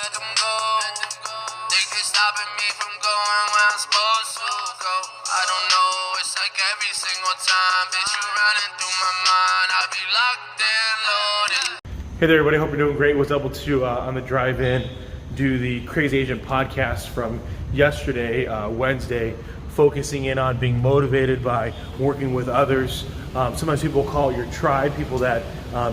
let them go. They keep stopping me from going where I'm supposed to go. I don't know, it's like every single time, bitch, you running through my mind. I be locked and loaded. Hey there, everybody. Hope you're doing great. Was able to on the drive-in do the Crazy Agent podcast from yesterday, Wednesday, focusing in on being motivated by working with others. Sometimes people call it your tribe, people that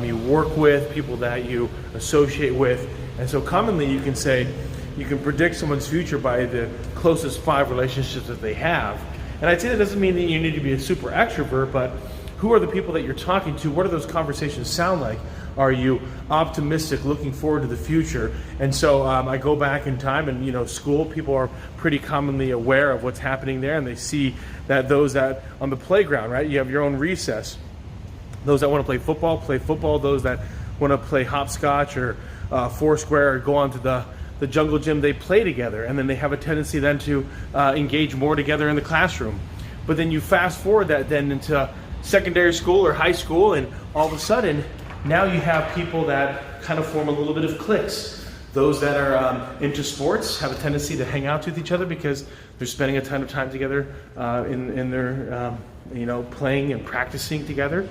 you work with, people that you associate with. And so commonly you can say, you can predict someone's future by the closest 5 relationships that they have. And I'd say that doesn't mean that you need to be a super extrovert, but who are the people that you're talking to? What do those conversations sound like? Are you optimistic, looking forward to the future? And so I go back in time, and school, people are pretty commonly aware of what's happening there, and they see that those that on the playground, right? You have your own recess. Those that want to play football. Those that want to play hopscotch or foursquare or go on to the jungle gym, they play together, and then they have a tendency then to engage more together in the classroom. But then you fast forward that then into secondary school or high school, and all of a sudden, now you have people that kind of form a little bit of cliques. Those that are into sports have a tendency to hang out with each other because they're spending a ton of time together in their, playing and practicing together.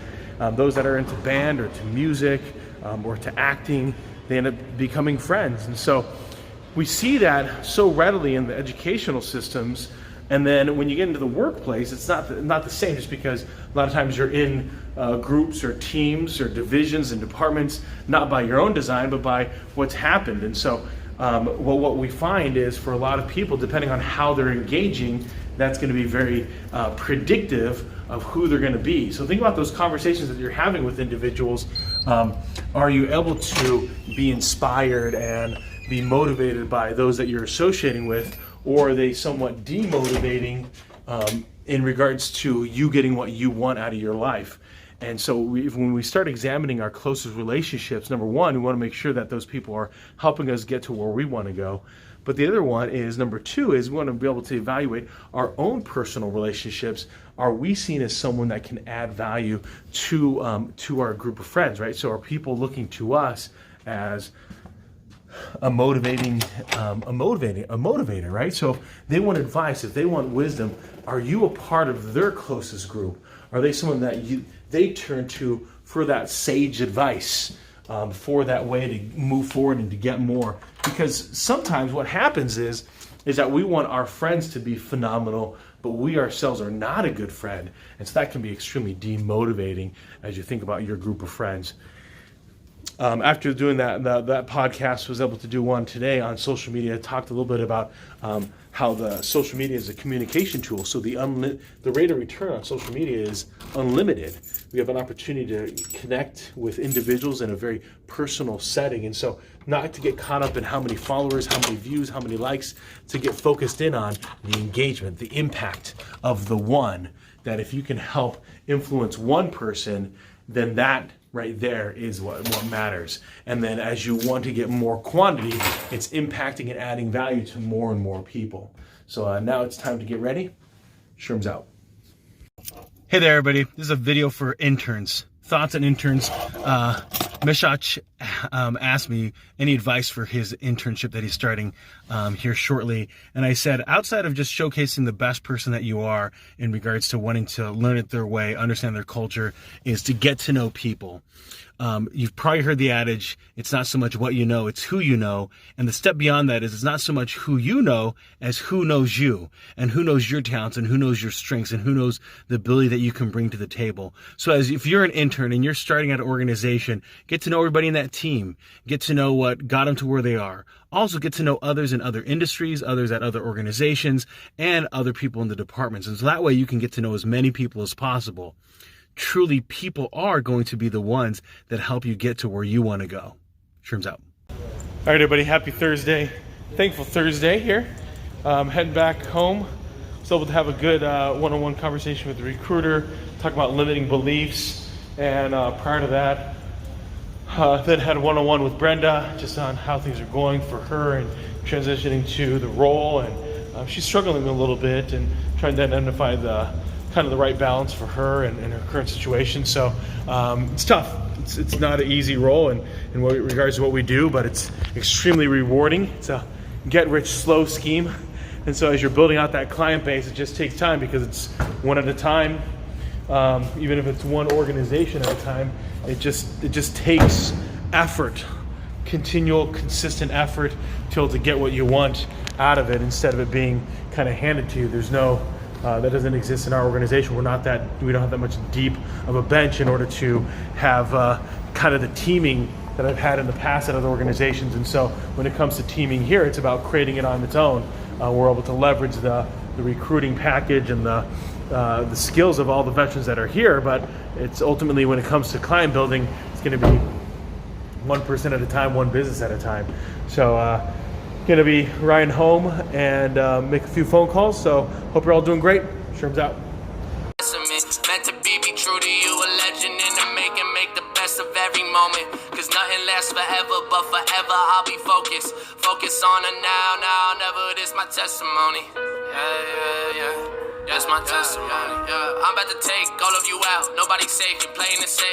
Those that are into band or to music or to acting, they end up becoming friends. And so we see that so readily in the educational systems. And then when you get into the workplace, it's not the same, just because a lot of times you're in groups or teams or divisions and departments, not by your own design, but by what's happened. And so what we find is, for a lot of people, depending on how they're engaging, that's going to be very predictive of who they're going to be. So think about those conversations that you're having with individuals. Are you able to be inspired and be motivated by those that you're associating with? Or are they somewhat demotivating in regards to you getting what you want out of your life? And so when we start examining our closest relationships, number one, we want to make sure that those people are helping us get to where we want to go. But the other one is, number two, is we want to be able to evaluate our own personal relationships. Are we seen as someone that can add value to our group of friends, right? So are people looking to us as a motivator, right? So if they want advice, if they want wisdom, are you a part of their closest group? Are they someone that they turn to for that sage advice, for that way to move forward and to get more? Because sometimes what happens is that we want our friends to be phenomenal, but we ourselves are not a good friend. And so that can be extremely demotivating as you think about your group of friends. After doing that podcast, was able to do one today on social media. I talked a little bit about how the social media is a communication tool. So the rate of return on social media is unlimited. We have an opportunity to connect with individuals in a very personal setting. And so not to get caught up in how many followers, how many views, how many likes, to get focused in on the engagement, the impact of the one, that if you can help influence one person, then that right there is what matters. And then as you want to get more quantity, it's impacting and adding value to more and more people. So now it's time to get ready. Sherm's out. Hey there, everybody. This is a video for interns. Thoughts on interns. Mishach asked me any advice for his internship that he's starting here shortly. And I said, outside of just showcasing the best person that you are in regards to wanting to learn it their way, understand their culture, is to get to know people. You've probably heard the adage, it's not so much what you know, it's who you know. And the step beyond that is, it's not so much who you know as who knows you, and who knows your talents, and who knows your strengths, and who knows the ability that you can bring to the table. So if you're an intern and you're starting at an organization, get to know everybody in that team, get to know what got them to where they are. Also get to know others in other industries, others at other organizations, and other people in the departments. And so that way you can get to know as many people as possible. Truly, people are going to be the ones that help you get to where you want to go. Sherm's out. All right, everybody. Happy Thursday. Thankful Thursday here. Heading back home. Was able to have a good one-on-one conversation with the recruiter, talk about limiting beliefs. And prior to that, then had a one-on-one with Brenda just on how things are going for her and transitioning to the role. And she's struggling a little bit and trying to identify the right balance for her and her current situation. So it's tough. it's not an easy role in regards to what we do, but it's extremely rewarding. It's a get-rich-slow scheme. And so as you're building out that client base, it just takes time because it's one at a time. Even if it's one organization at a time, it just takes effort, continual, consistent effort to get what you want out of it instead of it being kind of handed to you. There's no that doesn't exist in our organization. We don't have that much deep of a bench in order to have kind of the teaming that I've had in the past at other organizations. And so when it comes to teaming here, it's about creating it on its own. We're able to leverage the recruiting package and the skills of all the veterans that are here, but it's ultimately, when it comes to client building, it's going to be one person at a time, one business at a time. So going to be riding home and make a few phone calls. So hope you're all doing great. Sherm's out. Meant to be true to you, a legend in the making, make the best of every moment. Cause nothing lasts forever, but forever I'll be focused. Focus on the now, never, this my testimony. Yeah, that's my testimony. I'm about to take all of you out, nobody safe, you playing it safe.